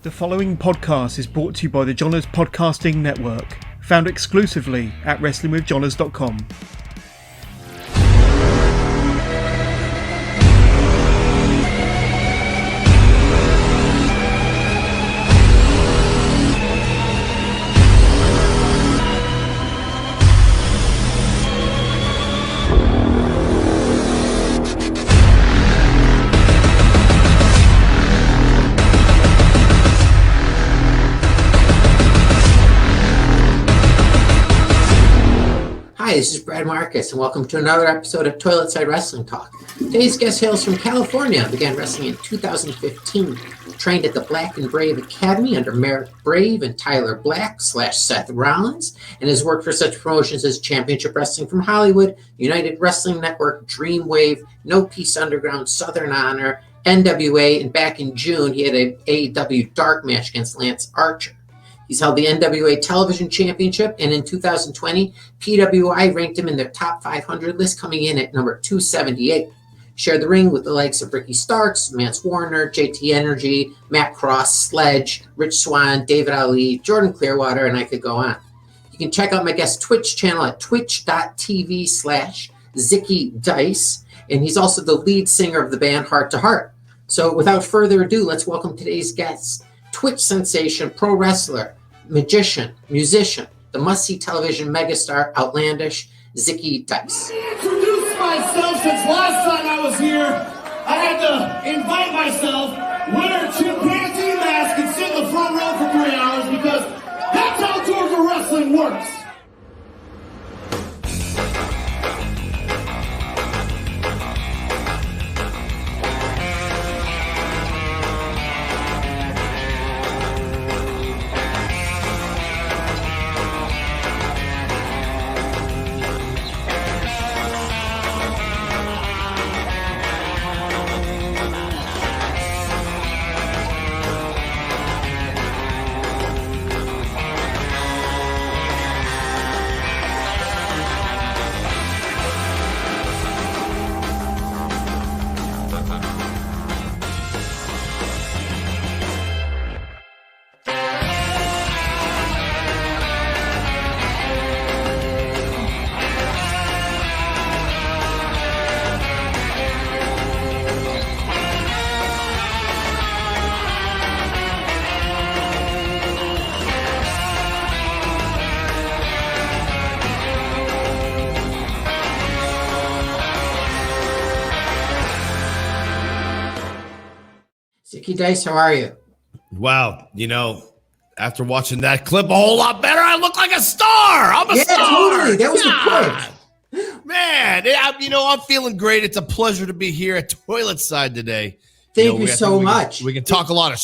The following podcast is brought to you by the Johners Podcasting Network, found exclusively at WrestlingWithJohners.com. Hi, this is Brad Marcus, and welcome to another episode of Toilet Side Wrestling Talk. Today's guest hails from California, began wrestling in 2015, trained at the Black and Brave Academy under Merrick Brave and Tyler Black / Seth Rollins, and has worked for such promotions as Championship Wrestling from Hollywood, United Wrestling Network, Dreamwave, No Peace Underground, Southern Honor, NWA, and back in June, he had an AEW dark match against Lance Archer. He's held the NWA Television Championship, and in 2020, PWI ranked him in their top 500 list, coming in at number 278. Shared the ring with the likes of Ricky Starks, Mance Warner, JT Energy, Matt Cross, Sledge, Rich Swann, David Ali, Jordan Clearwater, and I could go on. You can check out my guest Twitch channel at twitch.tv/Zicky Dice, and he's also the lead singer of the band Heart to Heart. So without further ado, let's welcome today's guest, Twitch sensation, pro wrestler, magician, musician, the must-see television megastar, Outlandish, Zicky Dice. I introduced myself since last time I was here. I had to invite myself, wear a chimpanzee mask, and sit in the front row for 3 hours because that's how Georgia wrestling works. Zicky Dice, how are you? Wow, after watching that clip a whole lot better, I look like a star. I'm a star. Totally. That was the point. Man, I'm feeling great. It's a pleasure to be here at Toilet Side today. Thank you so much. We can talk a lot of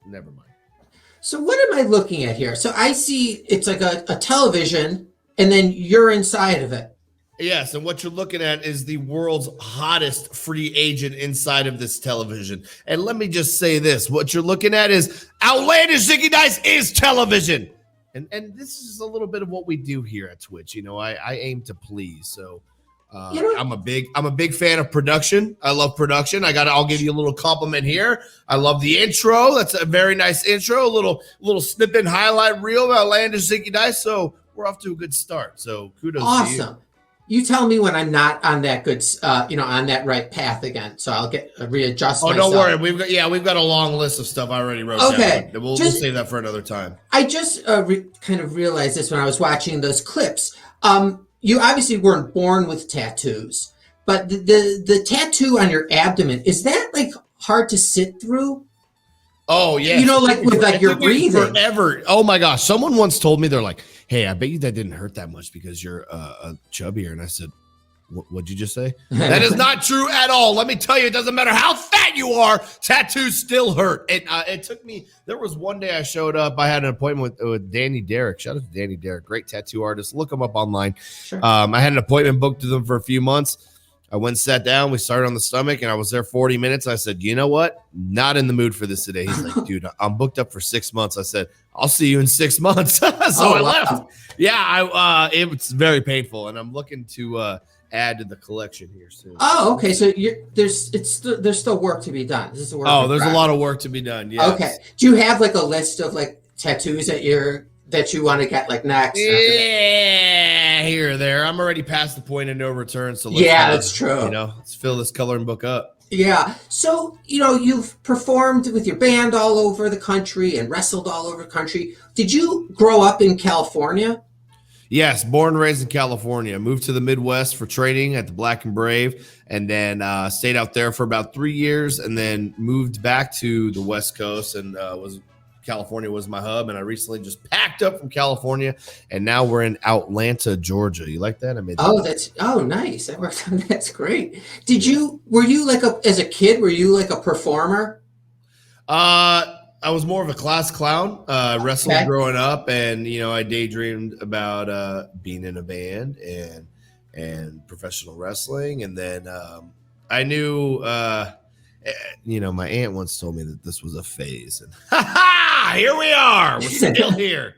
never mind. So what am I looking at here? So I see it's like a television, and then you're inside of it. Yes, and what you're looking at is the world's hottest free agent inside of this television. And let me just say this. What you're looking at is Outlandish Zicky Dice is television. And this is a little bit of what we do here at Twitch. I aim to please. So I'm a big fan of production. I love production. I'll give you a little compliment here. I love the intro. That's a very nice intro. A little snippet highlight reel of Outlandish Zicky Dice. So we're off to a good start. So kudos to you. Awesome. You tell me when I'm not on that good, on that right path again. So I'll readjust myself. Oh, don't worry. We've got a long list of stuff I already wrote down. Okay. We'll save that for another time. I just kind of realized this when I was watching those clips. You obviously weren't born with tattoos, but the tattoo on your abdomen, is that like hard to sit through? Oh, yeah. With your breathing. Forever. Oh, my gosh. Someone once told me, they're like, hey, I bet you that didn't hurt that much because you're chubbier. And I said, what'd you just say? That is not true at all. Let me tell you, it doesn't matter how fat you are. Tattoos still hurt. It took me, there was one day I showed up. I had an appointment with Danny Derrick. Shout out to Danny Derrick. Great tattoo artist. Look him up online. Sure. I had an appointment booked with him for a few months. I went and sat down. We started on the stomach, and I was there 40 minutes. I said, you know what? Not in the mood for this today. He's like, dude, I'm booked up for 6 months. I said, I'll see you in 6 months. I left. Yeah, it was very painful, and I'm looking to add to the collection here soon. Oh, okay. So there's still work to be done. This is a work. Oh, there's a lot of work to be done. Yes. Okay. Do you have like a list of like tattoos that you want to get like next? Yeah, here or there. I'm already past the point of no return. So that's true. Let's fill this coloring book up. Yeah. So, you've performed with your band all over the country and wrestled all over the country. Did you grow up in California? Yes, born and raised in California. Moved to the Midwest for training at the Black and Brave, and then stayed out there for about 3 years, and then moved back to the West Coast, and California was my hub. And I recently just packed up from California, and now we're in Atlanta, Georgia. You like that? I made that. Nice. That worked out. That's great. Were you as a kid? Were you like a performer? I was more of a class clown. Wrestled growing up, and I daydreamed about being in a band and professional wrestling. And then I knew, my aunt once told me that this was a phase, and here we are. We're still here.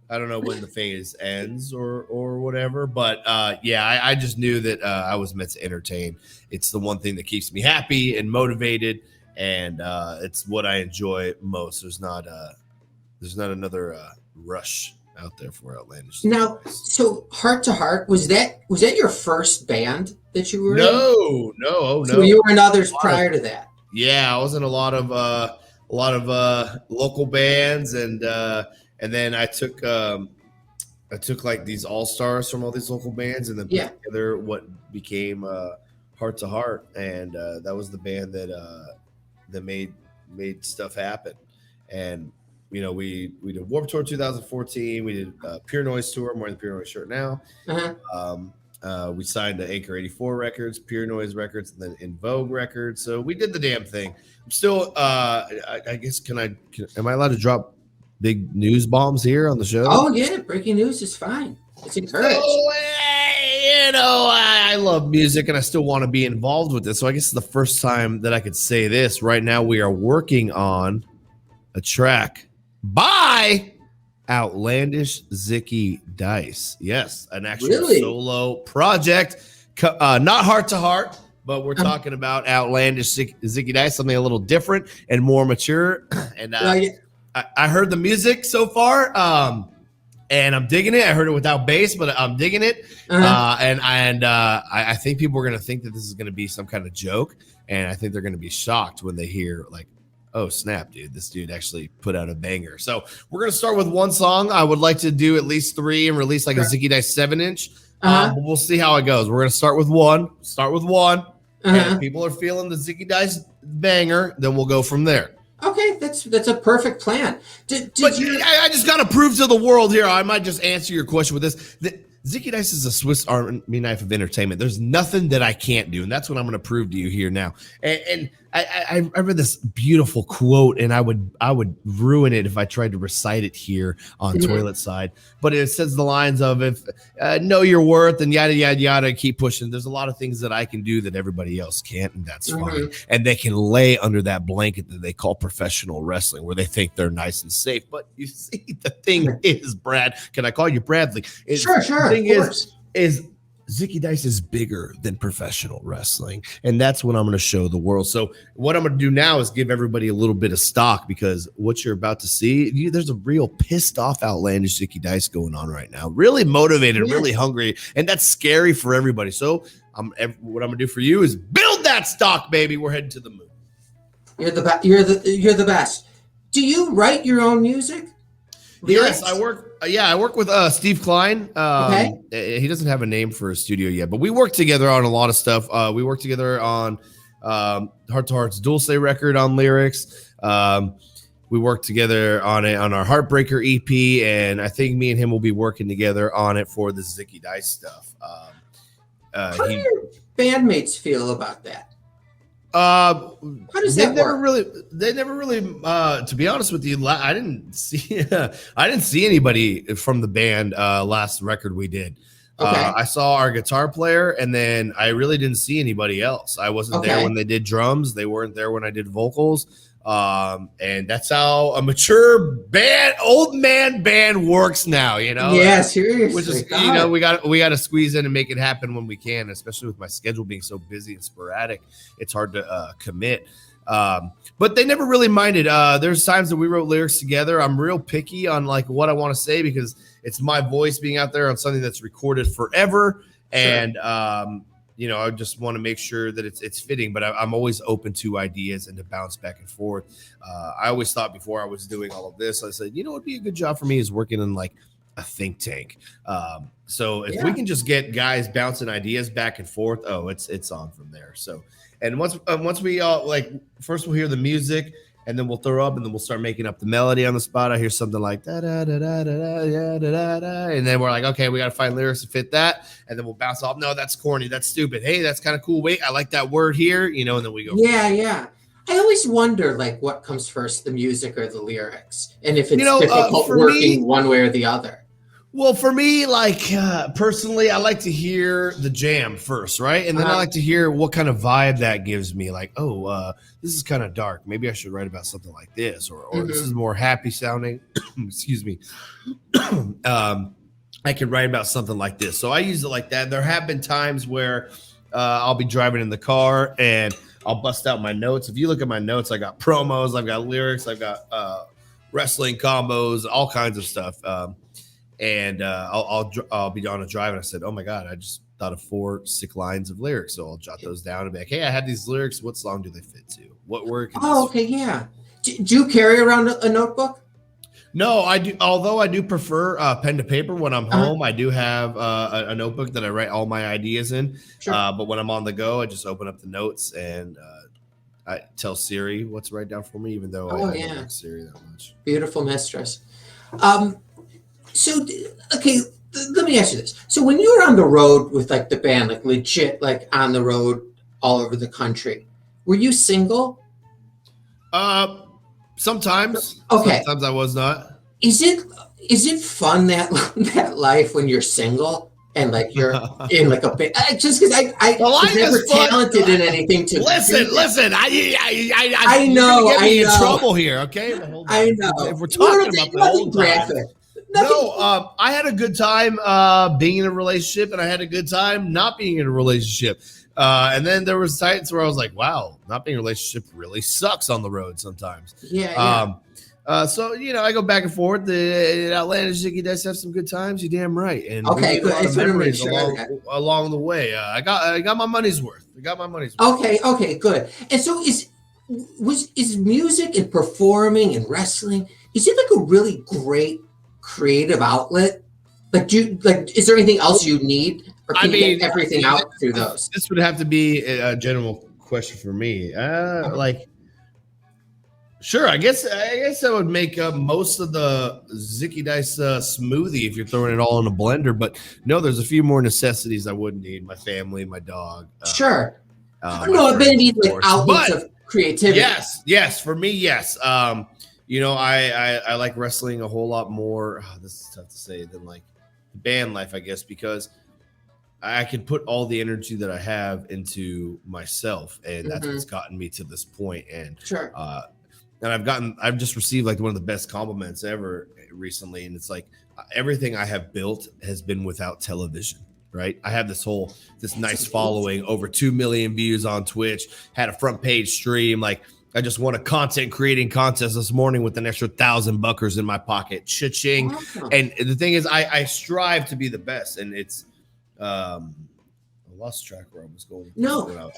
I don't know when the phase ends or whatever, but I just knew that I was meant to entertain. It's the one thing that keeps me happy and motivated. And it's what I enjoy most. There's not another rush out there for Outlandish. Now, so Heart to Heart, was that your first band that you were in? No. So you were in others prior to that. Yeah, I was in a lot of local bands, and then I took like these all-stars from all these local bands, and then put together what became Heart to Heart, and that was the band that made stuff happen. And we did Warped Tour 2014. We did Pure Noise Tour. I'm wearing the Pure Noise shirt now. We signed to Anchor 84 Records, Pure Noise Records, and then In Vogue Records. So we did the damn thing. I'm still I guess am I allowed to drop big news bombs here on the show? Oh yeah, breaking news is fine. It's encouraged. I love music, and I still want to be involved with this. So I guess it's the first time that I could say this. Right now, we are working on a track by Outlandish Zicky Dice. Yes, an actual solo project. Not Heart to Heart, but we're talking about Outlandish Zicky Dice, something a little different and more mature. And I heard the music so far. And I'm digging it. I heard it without bass, but I'm digging it. I think people are going to think that this is going to be some kind of joke. And I think they're going to be shocked when they hear like, oh, snap, dude, this dude actually put out a banger. So we're going to start with one song. I would like to do at least 3 and release like a Zicky Dice 7-inch. But we'll see how it goes. We're going to start with one. And if people are feeling the Zicky Dice banger, then we'll go from there. Okay, that's a perfect plan. I just got to prove to the world here. I might just answer your question with this. Zicky Dice is a Swiss Army knife of entertainment. There's nothing that I can't do, and that's what I'm going to prove to you here now. And I read this beautiful quote, and I would ruin it if I tried to recite it here on Toilet Side. But it says the lines of, if know your worth and yada, yada, yada, keep pushing. There's a lot of things that I can do that everybody else can't, and that's fine. And they can lay under that blanket that they call professional wrestling, where they think they're nice and safe. But you see, the thing is, Brad, can I call you Bradley? Sure. The thing is Zicky Dice is bigger than professional wrestling, and that's what I'm going to show the world. So what I'm going to do now is give everybody a little bit of stock, because what you're about to see, there's a real pissed off Outlandish Zicky Dice going on right now, really motivated, really hungry, and that's scary for everybody. So what I'm going to do for you is build that stock, baby. We're heading to the moon. You're the best. Do you write your own music? Lyrics? Yes, I work with Steve Klein. He doesn't have a name for a studio yet, but we work together on a lot of stuff. We work together on Heart to Heart's Dulce record on lyrics. We work together on our Heartbreaker EP, and I think me and him will be working together on it for the Zicky Dice stuff. How do your bandmates feel about that? How does that work? They never really. To be honest with you, I didn't see anybody from the band last record we did. Okay. I saw our guitar player, and then I really didn't see anybody else. I wasn't there when they did drums. They weren't there when I did vocals. And that's how a mature band, old man band works now, Yeah, seriously. Which is, we got to squeeze in and make it happen when we can, especially with my schedule being so busy and sporadic. It's hard to commit. But they never really minded. There's times that we wrote lyrics together. I'm real picky on like what I want to say because it's my voice being out there on something that's recorded forever. Sure. And, I just want to make sure that it's fitting, but I'm always open to ideas and to bounce back and forth. I always thought before I was doing all of this, I said, it'd be a good job for me is working in like a think tank. So if we can just get guys bouncing ideas back and forth, it's on from there. So, and once we all first we'll hear the music and then we'll throw up and then we'll start making up the melody on the spot. I hear something like da da da da da da da da, and then we're like, okay, we got to find lyrics to fit that, and then we'll bounce off. No, that's corny. That's stupid. Hey, that's kind of cool. Wait, I like that word here. And then we go. Yeah. I always wonder what comes first, the music or the lyrics, and if it's difficult working one way or the other. Well, for me, personally, I like to hear the jam first, right? And then I like to hear what kind of vibe that gives me. Like, this is kind of dark. Maybe I should write about something like this, or this is more happy sounding. Excuse me. I could write about something like this. So I use it like that. There have been times where I'll be driving in the car and I'll bust out my notes. If you look at my notes, I got promos, I've got lyrics, I've got wrestling combos, all kinds of stuff. And I'll be on a drive and I said, oh my God, I just thought of 4 sick lines of lyrics. So I'll jot those down and be like, hey, I have these lyrics. What song do they fit to? What word? Yeah. Do you carry around a notebook? No, I do. Although I do prefer pen to paper when I'm home, I do have a notebook that I write all my ideas in. Sure. But when I'm on the go, I just open up the notes and I tell Siri what to write down for me, even though I don't like Siri that much. Beautiful mistress. So, okay, let me ask you this. So when you were on the road with the band, legit, on the road all over the country, were you single? Sometimes. Okay. Sometimes I was not. Is it fun that life when you're single and you're in a band? Just because I was never talented in anything to listen. I know. Get me in trouble here, okay? I know. If we're talking about the whole graphic. No, I had a good time being in a relationship, and I had a good time not being in a relationship. And then there was times where I was like, wow, not being in a relationship really sucks on the road sometimes. Yeah. So, I go back and forth. The Outlandish Zicky Dice have some good times. You're damn right. And okay, good. A lot of memories along the way. I got my money's worth. Okay, good. And so is music and performing and wrestling, is it a really great creative outlet? Is there anything else you need? Or can you get everything out through those? This would have to be a general question for me. Sure. I guess I would make most of the Zicky Dice smoothie if you're throwing it all in a blender. But no, there's a few more necessities I wouldn't need. My family, my dog. Sure. No, but it needs outlets of creativity. Yes. For me, yes. I like wrestling a whole lot more. This is tough to say than band life, I guess, because I can put all the energy that I have into myself, and that's what's gotten me to this point. And sure. And I've just received one of the best compliments ever recently, and it's everything I have built has been without television. Right, I have this nice following, over 2 million views on Twitch. Had a front page stream. I just won a content creating contest this morning with an extra $1,000 in my pocket. Cha-ching. Awesome. And the thing is, I strive to be the best. And it's, I lost track where I was going. No,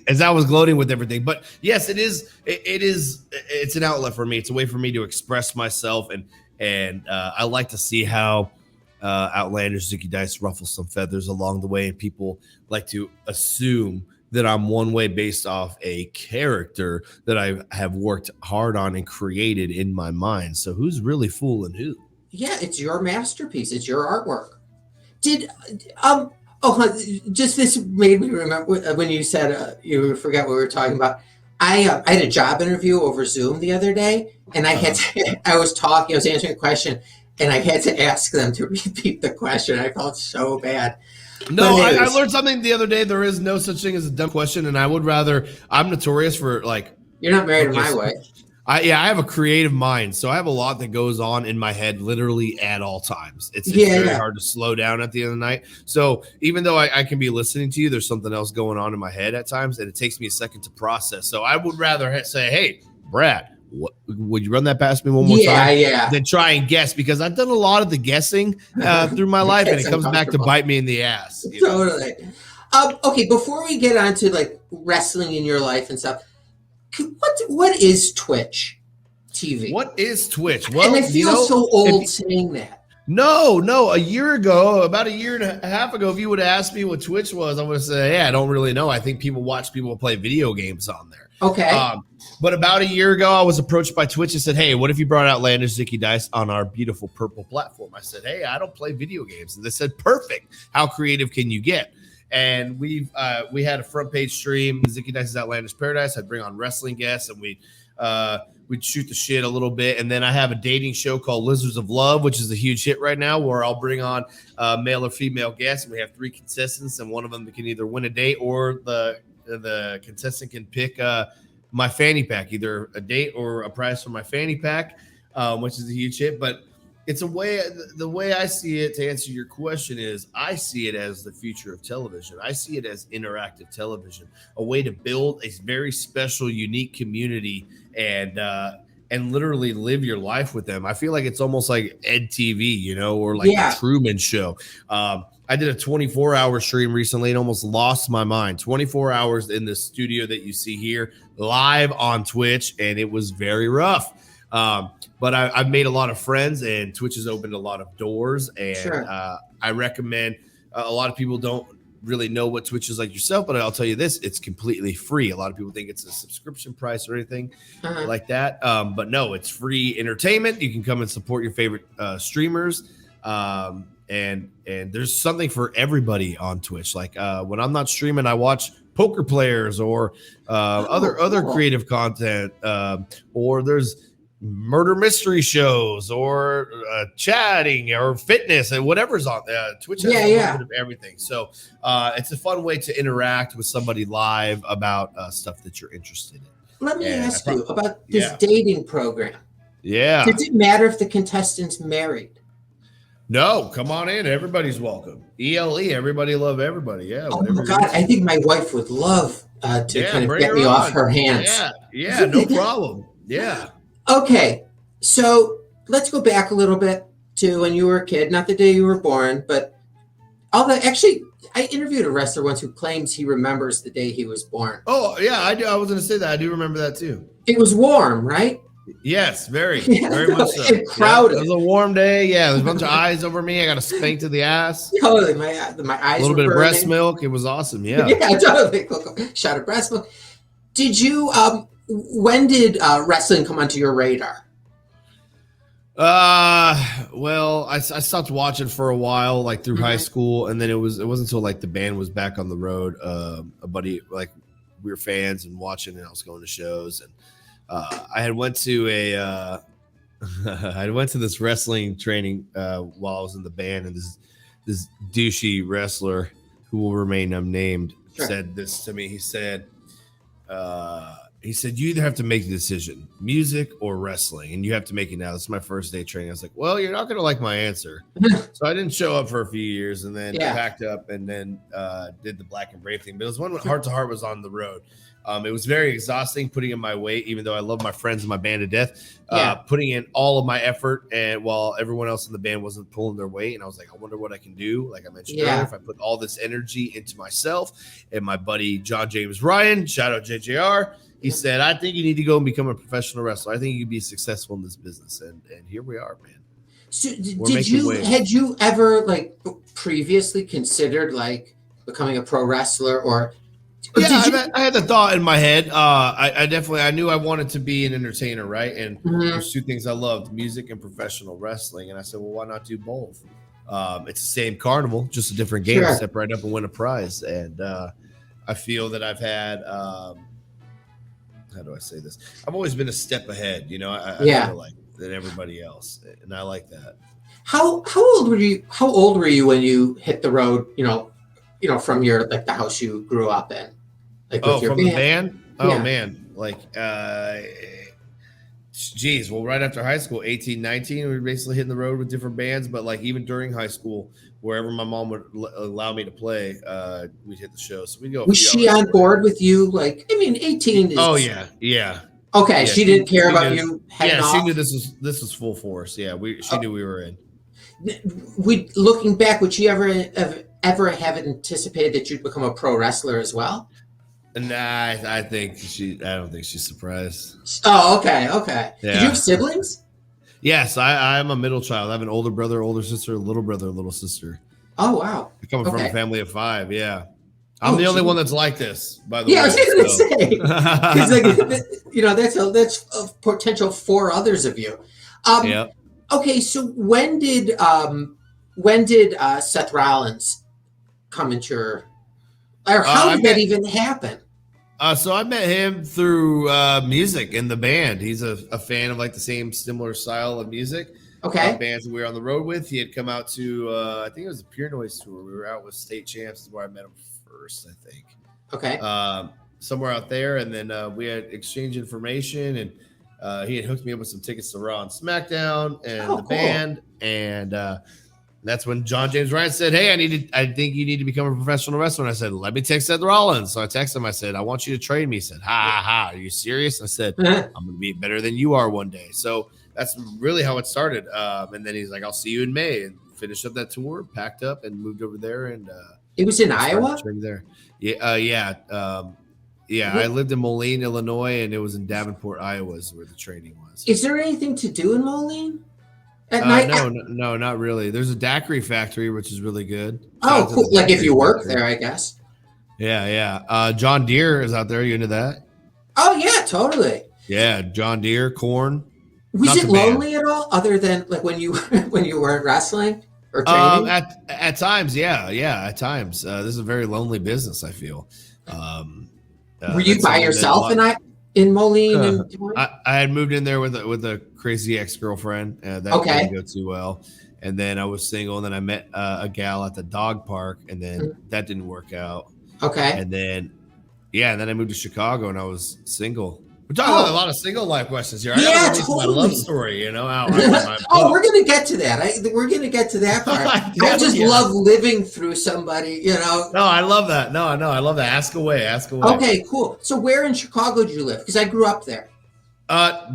as I was gloating with everything. But yes, it's an outlet for me. It's a way for me to express myself. And I like to see how Outlandish Zicky Dice ruffles some feathers along the way. And people like to assume that I'm one way based off a character that I have worked hard on and created in my mind. So who's really fooling who? Yeah, it's your masterpiece. It's your artwork. Just this made me remember when you said you forgot what we were talking about. I had a job interview over Zoom the other day, and I was answering a question, and I had to ask them to repeat the question. I felt so bad. No, I learned something the other day. There is no such thing as a dumb question, and I'm notorious for like. You're not married to my wife. I have a creative mind, so I have a lot that goes on in my head literally at all times. It's very hard to slow down at the end of the night. So even though I can be listening to you, there's something else going on in my head at times, and it takes me a second to process. So I would rather say, hey, Brad, would you run that past me one more time? Than try and guess, because I've done a lot of the guessing through my life, and it comes back to bite me in the ass. Totally. Okay, before we get on to like wrestling in your life and stuff, what is Twitch TV? What is Twitch? Well, and I feel so old saying that. No. About a year and a half ago, if you would have asked me what Twitch was, I would have said, "Yeah, I don't really know. I think people watch people play video games on there." Okay. But about a year ago, I was approached by Twitch and said, "Hey, what if you brought Outlandish Zicky Dice on our beautiful purple platform?" I said, "Hey, I don't play video games," and they said, "Perfect. How creative can you get?" And we had a front page stream, Zicky Dice's Outlandish Paradise. I'd bring on wrestling guests, and we'd shoot the shit a little bit. And then I have a dating show called Lizards of Love, which is a huge hit right now, where I'll bring on male or female guests. And we have 3 contestants, and one of them can either win a date, or the contestant can pick my fanny pack, either a date or a prize for my fanny pack, which is a huge hit. But it's the way I see it, to answer your question, is I see it as the future of television. I see it as interactive television, a way to build a very special, unique community and literally live your life with them. I feel like it's almost like EdTV, or like the Truman Show. I did a 24-hour stream recently and almost lost my mind. 24 hours in the studio that you see here, live on Twitch, and it was very rough. But I've made a lot of friends, and Twitch has opened a lot of doors. And I recommend a lot of people don't really know what Twitch is like yourself, but I'll tell you this, it's completely free. A lot of people think it's a subscription price or anything like that. But no, it's free entertainment. You can come and support your favorite streamers. And there's something for everybody on Twitch. Like when I'm not streaming, I watch poker players or other creative content, or there's murder mystery shows or chatting or fitness and whatever's on Twitch has a little bit of everything. So it's a fun way to interact with somebody live about stuff that you're interested in. Let me ask you about this dating program. Yeah. Does it matter if the contestant's married? No, come on in. Everybody's welcome. ELE, everybody love everybody. Yeah. Oh my God, I think my wife would love to kind of get me off her hands. Yeah, no problem. Yeah. Okay, so let's go back a little bit to when you were a kid, not the day you were born, but actually, I interviewed a wrestler once who claims he remembers the day he was born. Oh, yeah, I do. I was going to say that. I do remember that too. It was warm, right? Yes, very much so. And crowded. It was a warm day. Yeah, there was a bunch of eyes over me. I got a spank to the ass. Totally, my eyes were burning. A little bit of breast milk. It was awesome. Yeah. Yeah, totally. Shot of breast milk. Did you? When did wrestling come onto your radar? Well, I stopped watching for a while, like through high school, and then it wasn't until like the band was back on the road. A buddy, like we were fans and watching, and I was going to shows, and I had went to this wrestling training while I was in the band, and this douchey wrestler who will remain unnamed said this to me. He said, you either have to make the decision, music or wrestling, and you have to make it now. This is my first day training. I was like, well, you're not going to like my answer. So I didn't show up for a few years, and then packed up and then did the Black and Brave thing. But it was one Heart to Heart was on the road. It was very exhausting putting in my weight, even though I love my friends and my band to death, putting in all of my effort, and while everyone else in the band wasn't pulling their weight. And I was like, I wonder what I can do. Like I mentioned earlier, if I put all this energy into myself. And my buddy, John James Ryan, shout out JJR, he said, I think you need to go and become a professional wrestler. I think you can be successful in this business. And here we are, man. So had you ever like previously considered like becoming a pro wrestler or I had the thought in my head. I knew I wanted to be an entertainer, right? And there's two things I loved, music and professional wrestling. And I said, well, why not do both? It's the same carnival, just a different game. Step right up and win a prize. And I feel that I've had, how do I say this? I've always been a step ahead. I feel like than everybody else, and I like that. How old were you? How old were you when you hit the road? From your like the house you grew up in, like with your from band? the band. Oh Yeah. man, like geez, well, right after high school, 18, 19, we were basically hitting the road with different bands. But like even during high school, wherever my mom would allow me to play, we'd hit the show. So we'd go. Was she on board with you? Like, I mean, 18 is. Oh yeah. Okay, Yeah, she didn't care about knew, you heading Yeah, off? she knew this was full force. Yeah, she knew we were in. Looking back, would she ever have anticipated that you'd become a pro wrestler as well? Nah, I don't think she's surprised. Oh, okay. Yeah. Did you have siblings? Yes, I'm a middle child. I have an older brother, older sister, little brother, little sister. Oh, wow. I come from a family of 5. Yeah, I'm Oh, the only geez. one that's like this. By the way, Yeah, I was going to say, 'cause, that's a potential 4 others of you. Yeah. Okay, so when did Seth Rollins come into your, or how did that even happen? So I met him through music in the band. He's a fan of like the same similar style of music. Okay. Bands that we were on the road with. He had come out to I think it was a Pure Noise tour. We were out with State Champs, is where I met him first, I think. Okay. Somewhere out there, and then we had exchanged information, and he had hooked me up with some tickets to Raw and SmackDown and the band, and that's when John James Ryan said, "Hey, I think you need to become a professional wrestler." And I said, "Let me text Seth Rollins." So I texted him. I said, "I want you to train me." He said, "Ha. Are you serious?" I said, "I'm going to be better than you are one day." So that's really how it started. And then he's like, "I'll see you in May," and finished up that tour, packed up, and moved over there. And it was in Iowa. There, yeah. I lived in Moline, Illinois, and it was in Davenport, Iowa, is where the training was. Is there anything to do in Moline at night? No, not really. There's a daiquiri factory, which is really good. Oh, cool. Like if you work there, I guess. Yeah. John Deere is out there. You into that? Oh, yeah, totally. Yeah, John Deere, corn. Was it lonely at all, other than like when you weren't wrestling or training? At times, yeah. At times, this is a very lonely business, I feel. Were you by yourself in Moline? I had moved in there with a crazy ex-girlfriend. That didn't go too well. And then I was single, and then I met a gal at the dog park, and then that didn't work out. Okay. And then I moved to Chicago, and I was single. We're talking about a lot of single life questions here. I totally. My love story, we're going to get to that. We're going to get to that part. I just love living through somebody, No, I love that. No, I love that. Ask away. Okay, cool. So where in Chicago did you live? Because I grew up there.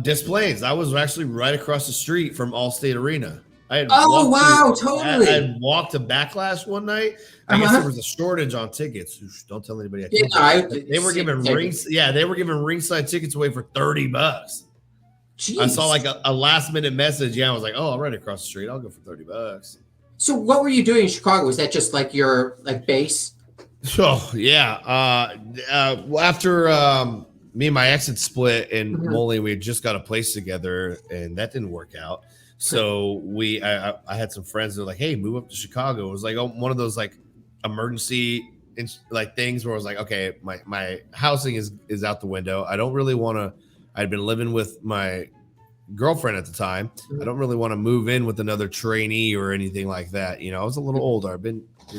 Des Plaines. I was actually right across the street from Allstate Arena. Totally. I had walked to Backlash one night. I guess there was a shortage on tickets. Don't tell anybody. They were giving ringside tickets away for $30. Jeez. I saw like a last minute message. Yeah, I was like, "Oh, I'm right across the street. I'll go for $30." So, what were you doing in Chicago? Was that just like your base? Oh yeah. After me and my ex had split in Moline, we had just got a place together, and that didn't work out. So I had some friends that were like, "Hey, move up to Chicago." It was like one of those like emergency things where I was like, "Okay, my housing is out the window. I don't really want to." I'd been living with my girlfriend at the time. I don't really want to move in with another trainee or anything like that. I was a little older. I've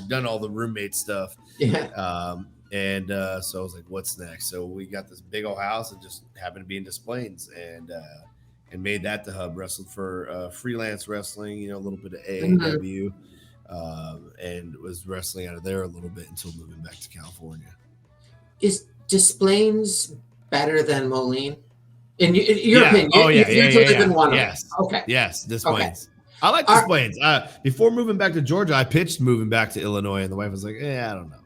done all the roommate stuff. Yeah. So I was like, "What's next?" So we got this big old house and just happened to be in Des Plaines, and made that the hub. Wrestled for freelance wrestling, a little bit of AAW, and was wrestling out of there a little bit until moving back to California. Is Des Plaines better than Moline? In your opinion? Live in one yes. of them. Okay. Yes, Des Plaines. Okay. I like Des Plaines. Before moving back to Georgia, I pitched moving back to Illinois, and the wife was like, I don't know.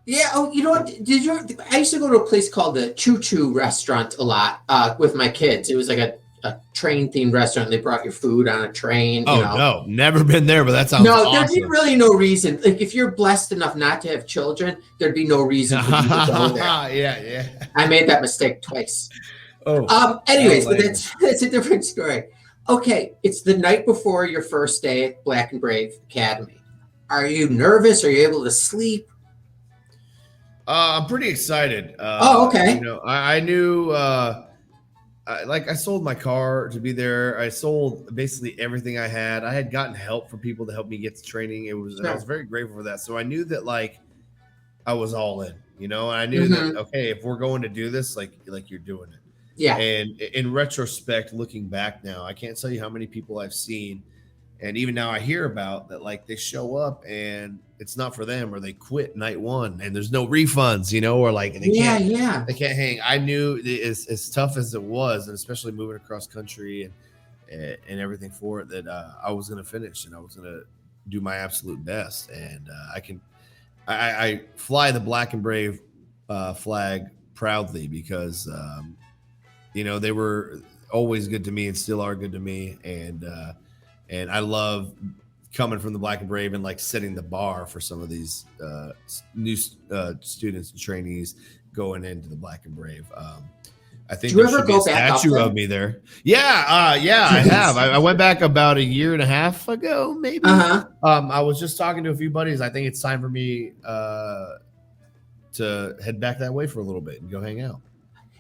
Yeah. Oh, you know what? I used to go to a place called the Choo Choo restaurant a lot with my kids. It was like a train themed restaurant. They brought your food on a train. No, never been there, but that sounds awesome. There'd be really no reason. Like if you're blessed enough not to have children, there'd be no reason for you to go there. Yeah. I made that mistake twice. Anyways, but that's a different story. Okay, it's the night before your first day at Black and Brave Academy. Are you nervous? Are you able to sleep? I'm pretty excited. Okay. I knew. I sold my car to be there. I sold basically everything I had. I had gotten help from people to help me get to training. And I was very grateful for that. So I knew that like I was all in, and I knew that, okay, if we're going to do this, like you're doing it. Yeah. And in retrospect, looking back now, I can't tell you how many people I've seen. And even now I hear about that, like they show up and it's not for them, or they quit night one and there's no refunds, or like they can't hang. I knew as tough as it was, and especially moving across country and everything for it, that I was going to finish and I was going to do my absolute best. And I fly the Black and Brave flag proudly because, they were always good to me and still are good to me. And I love coming from the Black and Brave and like setting the bar for some of these new students and trainees going into the Black and Brave. I think there should be a statue of me there. Yeah, I have. I went back about a year and a half ago, maybe. I was just talking to a few buddies. I think it's time for me to head back that way for a little bit and go hang out.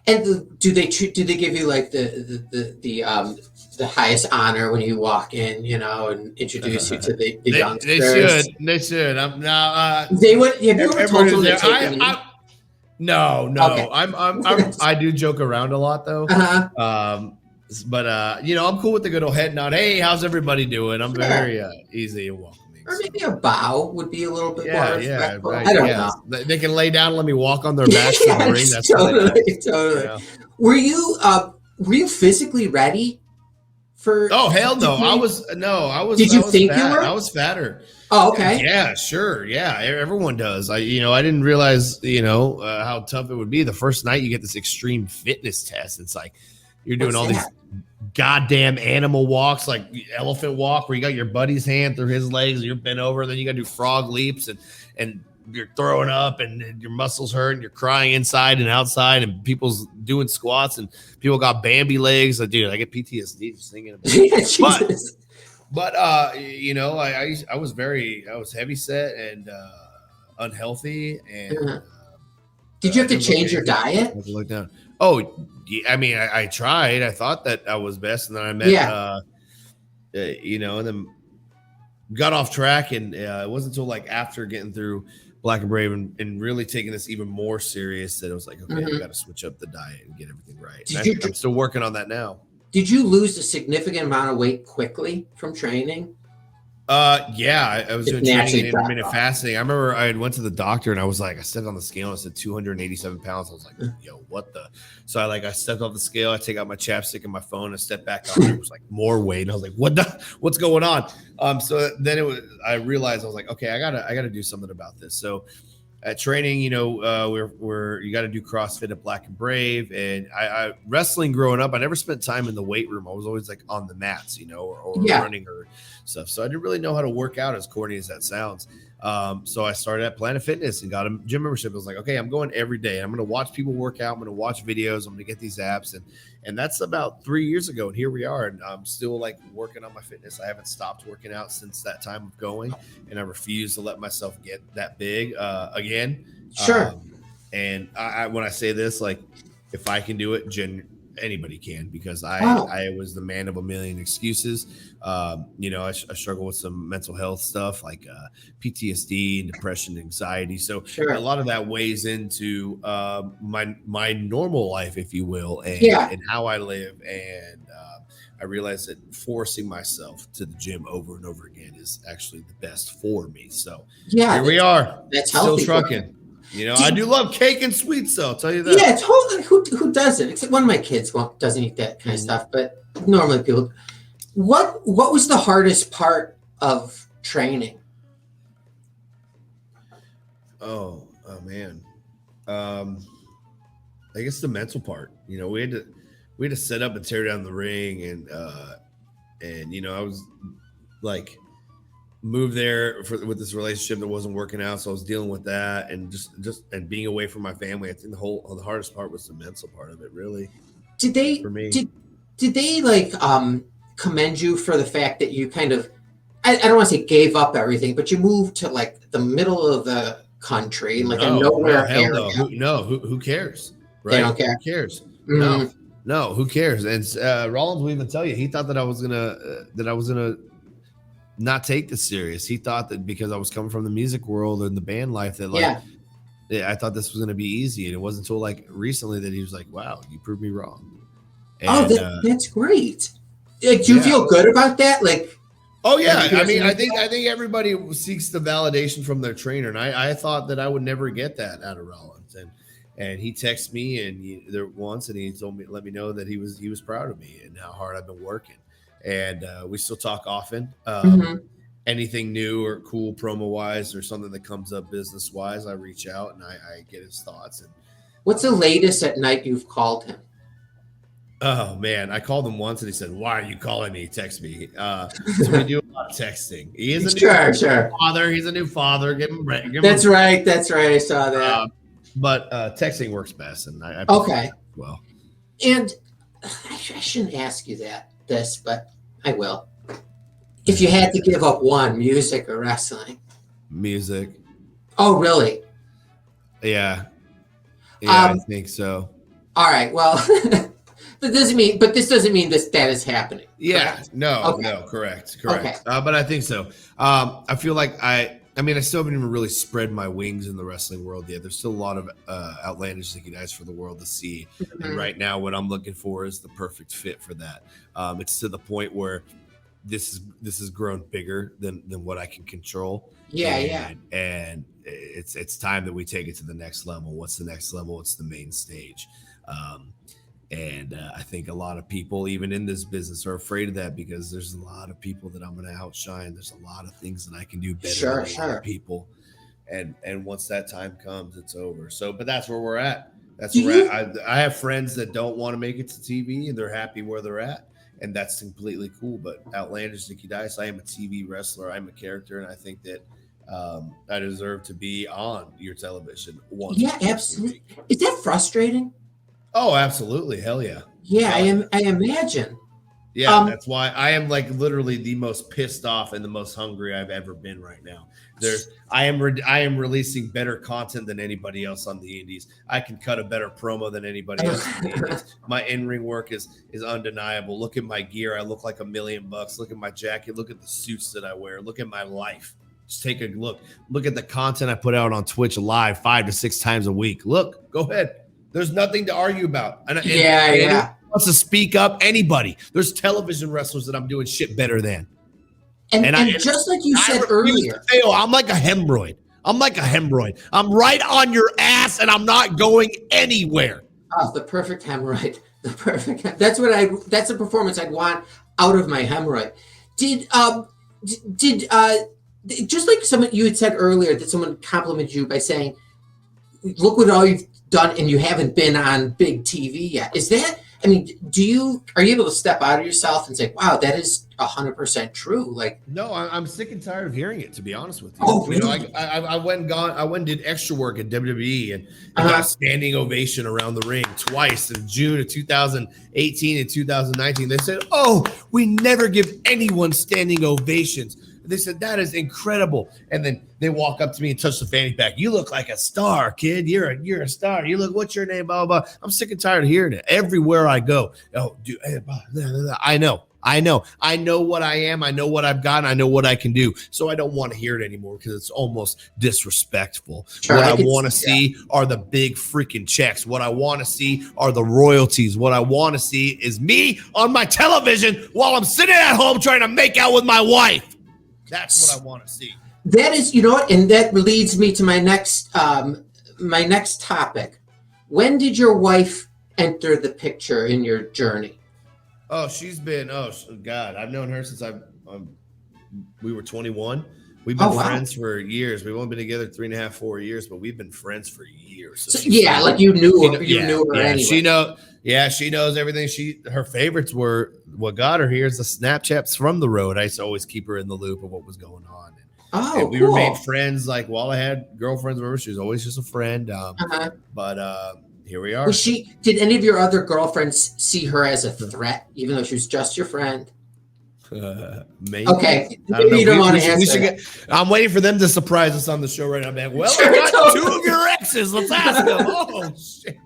And do they give you like the highest honor when you walk in, and introduce you to the youngsters? They should. I'm now. They would. Have you ever told them to take me? No. Okay. I do joke around a lot though. But I'm cool with the good old head nod. Hey, how's everybody doing? I'm very easy and welcoming. Or maybe a bow would be a little bit more respectful. Right, I don't know. They can lay down and let me walk on their backs to the ring. That's totally. Were you physically ready for? Oh hell no! I was. Did you think fat. you were? I was fatter. Oh, okay. Yeah, sure. Yeah, everyone does. I didn't realize, how tough it would be. The first night you get this extreme fitness test. It's like you're doing these goddamn animal walks, like elephant walk, where you got your buddy's hand through his legs and you're bent over, and then you got to do frog leaps and you're throwing up and your muscles hurt and you're crying inside and outside, and people's doing squats and people got Bambi legs. Dude, I get PTSD just thinking about it. But I was heavy set and unhealthy. And did you have to change your diet? Look down. Oh, I mean, I tried. I thought that I was best, and then I met, and then got off track. And it wasn't until like after getting through Black and Brave and really taking this even more serious that it was like, okay, I got to switch up the diet and get everything right. I'm still working on that now. Did you lose a significant amount of weight quickly from training? Yeah, I was doing training and intermittent fasting. I remember I went to the doctor and I stepped on the scale and it said 287 pounds. I was like, yo, what the? So I stepped off the scale. I take out my chapstick and my phone and stepped back on. It was like more weight. And I was like, what's going on? So then I realized I was like, okay, I gotta do something about this. So at training, you got to do CrossFit at Black and Brave, and I wrestling growing up, I never spent time in the weight room. I was always like on the mats, or running or stuff. So I didn't really know how to work out, as corny as that sounds. So I started at Planet Fitness and got a gym membership. I was like, okay, I'm going every day. I'm going to watch people work out. I'm going to watch videos. I'm going to get these apps. And that's about 3 years ago. And here we are. And I'm still like working on my fitness. I haven't stopped working out since that time of going. And I refuse to let myself get that big again. Sure. And I when I say this, like, if I can do it, anybody can, because I was the man of a million excuses. I struggle with some mental health stuff like PTSD and depression, anxiety. So a lot of that weighs into my normal life, if you will, and how I live. And I realized that forcing myself to the gym over and over again is actually the best for me. So here we are. That's still trucking. I do love cake and sweets, though. I'll tell you that. Yeah, totally. Who doesn't? Except one of my kids doesn't eat that kind of stuff, but normally people. What was the hardest part of training? Oh man, I guess the mental part. We had to set up and tear down the ring, and I was like, moved there with this relationship that wasn't working out, so I was dealing with that, and just being away from my family. I think the hardest part was the mental part of it, really. Did they for me? Did they like commend you for the fact that you kind of I don't want to say gave up everything, but you moved to like the middle of the country, like a nowhere area? No. Who cares? Right? They don't care. Who cares? Mm-hmm. No, who cares? And Rollins will even tell you he thought that I was gonna not take this serious. He thought that because I was coming from the music world and the band life that I thought this was gonna be easy. And it wasn't until like recently that he was like, "Wow, you proved me wrong." And, that's great. Like, do you feel good about that? Like, oh yeah, I mean, I think everybody seeks the validation from their trainer, and I thought that I would never get that out of Rollins, and he texted me once, and he told me, let me know that he was proud of me and how hard I've been working, and we still talk often. Anything new or cool promo wise or something that comes up business wise, I reach out and I get his thoughts. And what's the latest at night you've called him? Oh man, I called him once and he said, "Why are you calling me? Text me." So we do a lot of texting. He is a new father. He's a new father. Give him That's right. I saw that. But texting works best, and I okay. Well, and I shouldn't ask you this, but I will. If you had to give up one, music or wrestling? Music. Oh, really? Yeah. I think so. All right. Well. But this doesn't mean that is happening. Yeah, correct? No, correct. Okay. But I think so. I feel like I still haven't even really spread my wings in the wrestling world yet. There's still a lot of outlandish Zicky Dice for the world to see. And right now, what I'm looking for is the perfect fit for that. It's to the point where this has grown bigger than what I can control. Yeah. And it's time that we take it to the next level. What's the next level? What's the main stage? And I think a lot of people, even in this business, are afraid of that because there's a lot of people that I'm going to outshine. There's a lot of things that I can do better than a lot of people. And once that time comes, it's over. So, but that's where we're at. I have friends that don't want to make it to TV and they're happy where they're at. And that's completely cool. But Outlandish Zicky Dice, I am a TV wrestler. I'm a character. And I think that I deserve to be on your television once. Yeah, absolutely. Is that frustrating? Oh, absolutely. Hell yeah. Yeah, I imagine. Yeah, that's why I am like literally the most pissed off and the most hungry I've ever been right now. I am releasing better content than anybody else on the indies. I can cut a better promo than anybody else on the indies. My in-ring work is undeniable. Look at my gear. I look like $1 million. Look at my jacket. Look at the suits that I wear. Look at my life. Just take a look. Look at the content I put out on Twitch live 5 to 6 times a week. Look, go ahead. There's nothing to argue about. And wants to speak up, anybody. There's television wrestlers that I'm doing shit better than. And just like you said earlier. I'm like a hemorrhoid. I'm right on your ass and I'm not going anywhere. Oh, the perfect hemorrhoid. That's a performance I'd want out of my hemorrhoid. Did just like you had said earlier that someone complimented you by saying, look what all you've done and you haven't been on big TV yet. Is that, I mean, are you able to step out of yourself and say, wow, that is 100% true? Like, no, I'm sick and tired of hearing it, to be honest with you. Oh, really? You know, I went and did extra work at WWE and got a standing ovation around the ring twice in June of 2018 and 2019. They said, oh, we never give anyone standing ovations. They said, that is incredible. And then they walk up to me and touch the fanny pack. You look like a star, kid. You're a star. You look, what's your name? Blah, blah, blah. I'm sick and tired of hearing it. Everywhere I go. Oh, dude, I know what I am. I know what I've got. I know what I can do. So I don't want to hear it anymore because it's almost disrespectful. Sure, what I want to see are the big freaking checks. What I want to see are the royalties. What I want to see is me on my television while I'm sitting at home trying to make out with my wife. That's what I want to see. That is, you know what? And that leads me to my next topic. When did your wife enter the picture in your journey? Oh, she's been, God, I've known her since we were 21. We've been friends for years. We've only been together 3.5, 4 years, but we've been friends for years. So like you knew her anyway. She knows everything. Her favorites were, what got her here is the Snapchats from the road. I used to always keep her in the loop of what was going on. And we remained friends. Like while I had girlfriends, whatever, she was always just a friend. But here we are. Did any of your other girlfriends see her as a threat, even though she was just your friend? Maybe. Okay. You don't want to answer. I'm waiting for them to surprise us on the show right now, man. Well, I got 2 of your exes. Let's ask them. Oh, shit.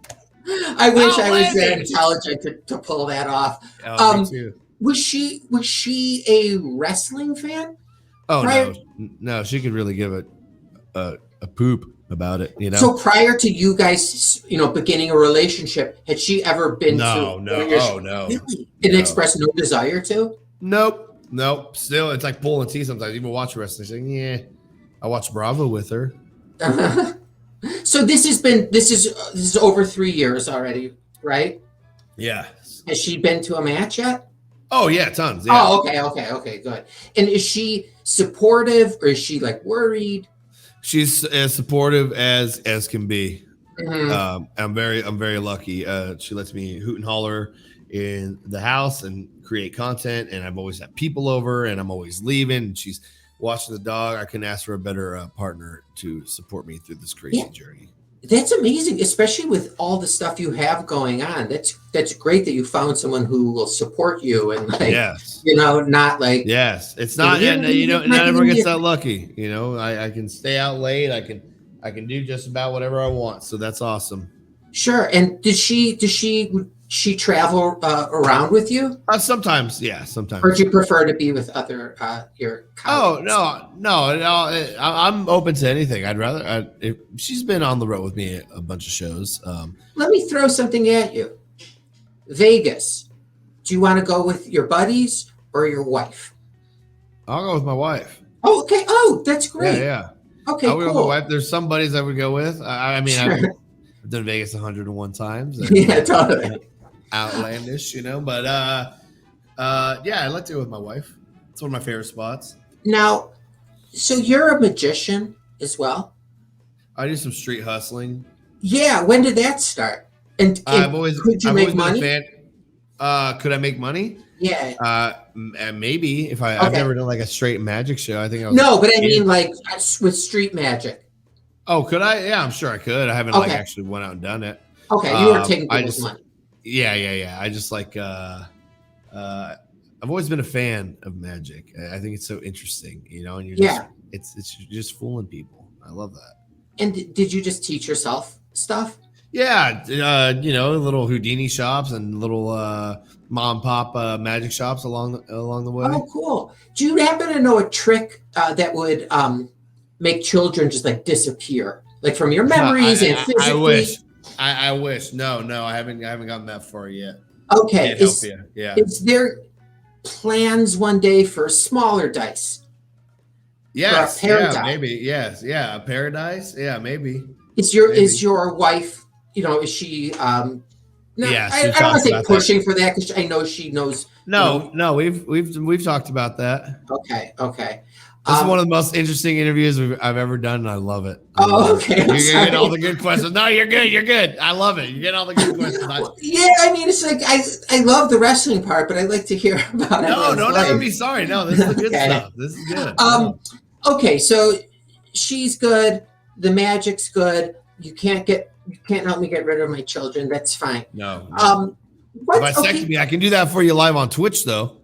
I wish I was that intelligent to pull that off. Me too. Was she a wrestling fan? Oh prior? no, she could really give a poop about it, you know. So prior to you guys, beginning a relationship, had she ever been No. Really? And expressed no desire to? Nope. Still, it's like pulling teeth sometimes. Even watch wrestling, she's like, yeah. I watch Bravo with her. So this is over 3 years already, right? Yeah. Has she been to a match yet? Oh yeah, tons. Yeah. Oh, okay, good. And is she supportive or is she like worried? She's as supportive as can be. Mm-hmm. I'm very lucky. She lets me hoot and holler in the house and create content, and I've always had people over, and I'm always leaving. And she's watching the dog. I couldn't ask for a better partner to support me through this crazy journey. That's amazing, especially with all the stuff you have going on. That's great that you found someone who will support you and not like it's not not everyone gets that lucky. I can stay out late. I can do just about whatever I want. So that's awesome. Sure. And does she travel around with you? Sometimes, yeah, sometimes. Or do you prefer to be with other your colleagues? Oh no! I'm open to anything. I'd rather. If she's been on the road with me a bunch of shows. Let me throw something at you. Vegas. Do you want to go with your buddies or your wife? I'll go with my wife. Oh, okay. Oh, that's great. Yeah. Okay, I'll go with my cool. wife. There's some buddies I would go with. I mean, Sure. I've done Vegas 101 times. Yeah, totally. Outlandish, but I'd like to go with my wife. It's one of my favorite spots. Now, so you're a magician as well? I do some street hustling. Yeah, when did that start? And could you make money? Could I make money? Yeah. Maybe if I've never done like a straight magic show. I think I was but I mean like with street magic. Oh, could I? Yeah, I'm sure I could. I haven't actually went out and done it. Okay, you were taking people's money. Yeah. I just like I've always been a fan of magic. I think it's so interesting, and you're just it's just fooling people. I love that. And did you just teach yourself stuff? Yeah, little Houdini shops and little mom and pop magic shops along the way. Oh, cool. Do you happen to know a trick that would make children just like disappear, like from your memories and physically? I wish. No, I haven't gotten that far yet. Okay. Can't help you. Yeah. Is there plans one day for smaller dice? Yes. Yeah. Maybe. Yes. Yeah. A paradise. Yeah. Maybe. Is your wife? Is she? No, yeah. I don't want to say pushing for that because I know she knows. No. We've talked about that. Okay. This is one of the most interesting interviews I've ever done, and I love it. Okay. You're getting all the good questions. No, you're good. I love it. You get all the good questions. Yeah, I mean, it's like I love the wrestling part, but I'd like to hear about it. No, don't ever be sorry. No, this is the good stuff. This is good. Okay, so she's good. The magic's good. You can't help me get rid of my children. That's fine. No. Vasectomy, I can do that for you live on Twitch, though.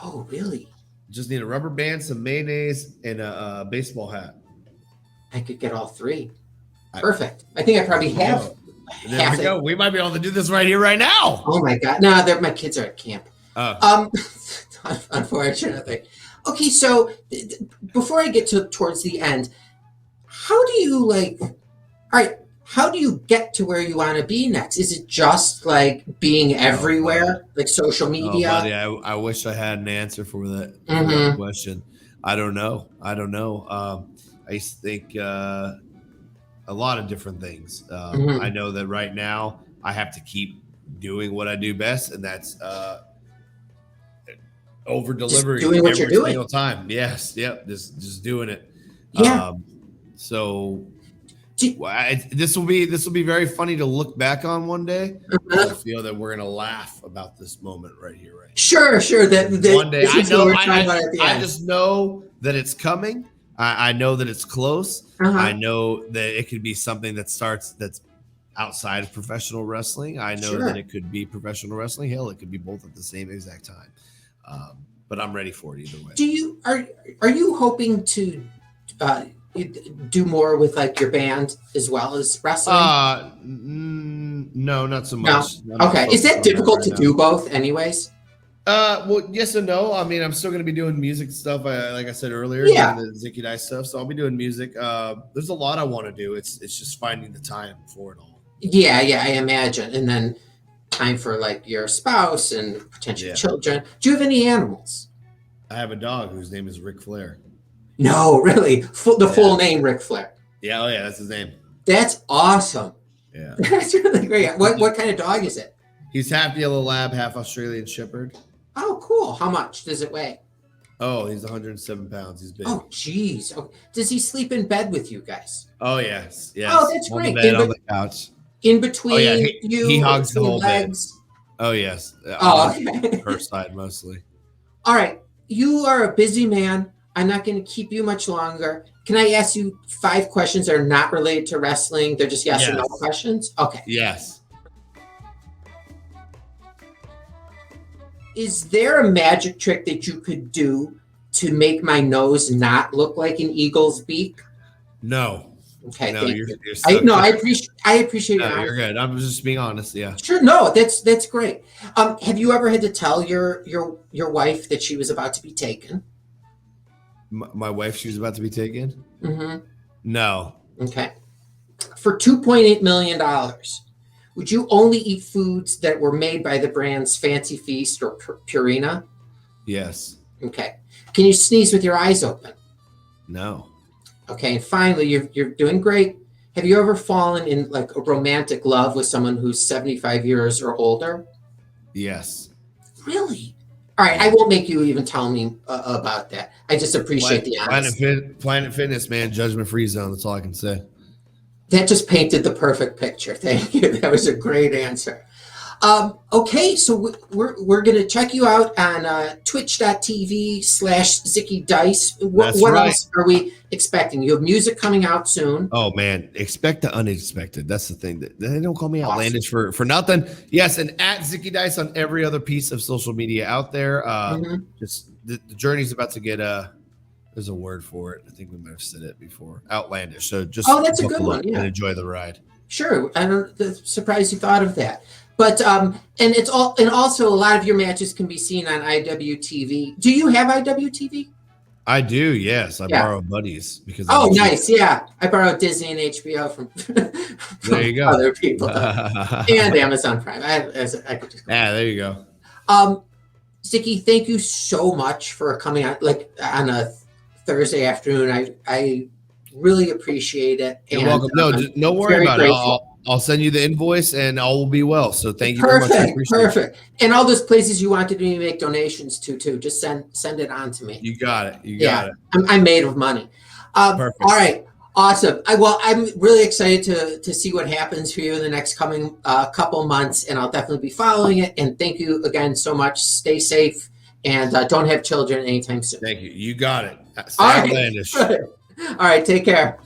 Oh, really? Just need a rubber band, some mayonnaise, and a baseball hat. I could get all three. Perfect. I think I probably have. There we go. We might be able to do this right here, right now. Oh my God! No, my kids are at camp. Unfortunately. Okay, so before I get towards the end, how do you how do you get to where you want to be next? Is it just like being everywhere, like social media? Buddy, I wish I had an answer for that, question. I don't know. I used to think a lot of different things. I know that right now I have to keep doing what I do best, and that's over delivering every single time. Yes, yep, just doing it. Yeah. This will be very funny to look back on one day. I feel that we're gonna laugh about this moment right here, right? Sure. That one day, I just know that it's coming. I know that it's close. I know that it could be something that's outside of professional wrestling. I know that it could be professional wrestling. Hell, it could be both at the same exact time. But I'm ready for it either way. Are you hoping to do more with like your band as well as wrestling? No, not so much. No. Okay. Is that difficult to do both anyways? Well, yes and no. I mean, I'm still going to be doing music stuff. Like I said earlier, Yeah. doing the Zicky Dice stuff. So I'll be doing music. There's a lot I want to do. It's just finding the time for it all. Yeah, I imagine. And then time for like your spouse and potential children. Do you have any animals? I have a dog whose name is Ric Flair. No, really. Full name, Ric Flair. Yeah, oh yeah, that's his name. That's awesome. Yeah. That's really great. What kind of dog is it? He's half yellow lab, half Australian shepherd. Oh, cool. How much does it weigh? Oh, he's 107 pounds. He's big. Oh, geez. Oh, does he sleep in bed with you guys? Oh, yes. Oh, that's great. On the bed, on the couch. In between he hogs the whole legs. bed. Oh, yes. Okay. Her side mostly. All right. You are a busy man. I'm not going to keep you much longer. Can I ask you 5 questions that are not related to wrestling? They're just yes or no questions? Okay. Yes. Is there a magic trick that you could do to make my nose not look like an eagle's beak? No. Okay. No, you're I appreciate no, your you're good. I'm just being honest. Yeah. Sure. No, that's great. Have you ever had to tell your wife that she was about to be taken? My wife, she was about to be taken? Mm-hmm. No. Okay. For $2.8 million, would you only eat foods that were made by the brands Fancy Feast or Purina? Yes. Okay. Can you sneeze with your eyes open? No. Okay. And finally, you're doing great. Have you ever fallen in like a romantic love with someone who's 75 years or older? Yes. Really? All right. I won't make you even tell me about that. I just appreciate the honesty. Planet Fitness, man. Judgment free zone. That's all I can say. That just painted the perfect picture. Thank you. That was a great answer. Okay, so we're going to check you out on twitch.tv/Zicky Dice. What else are we expecting? You have music coming out soon. Oh, man. Expect the unexpected. That's the thing. They don't call me Outlandish for nothing. Yes, and at Zicky Dice on every other piece of social media out there. Just the journey's about to get there's a word for it. I think we might have said it before. Outlandish. So just that's a good one. Yeah. And enjoy the ride. Sure. I'm surprised you thought of that. But and also a lot of your matches can be seen on IWTV. Do you have IWTV? I do, yes. I borrow buddies because nice. Yeah. I borrow Disney and HBO from there you go. Other people. And Amazon Prime. I could just there you go. Zicky, thank you so much for coming out like on a Thursday afternoon. I really appreciate it. You're welcome. No worry about it. I'll send you the invoice and all will be well. So thank you very much. Perfect. And all those places you wanted me to make donations to too, just send it on to me. You got it. You got it. I'm made of money. Perfect. All right. Awesome. I'm really excited to see what happens for you in the next coming couple months, and I'll definitely be following it. And thank you again so much. Stay safe and don't have children anytime soon. Thank you. You got it. Outlandish. All right. Take care.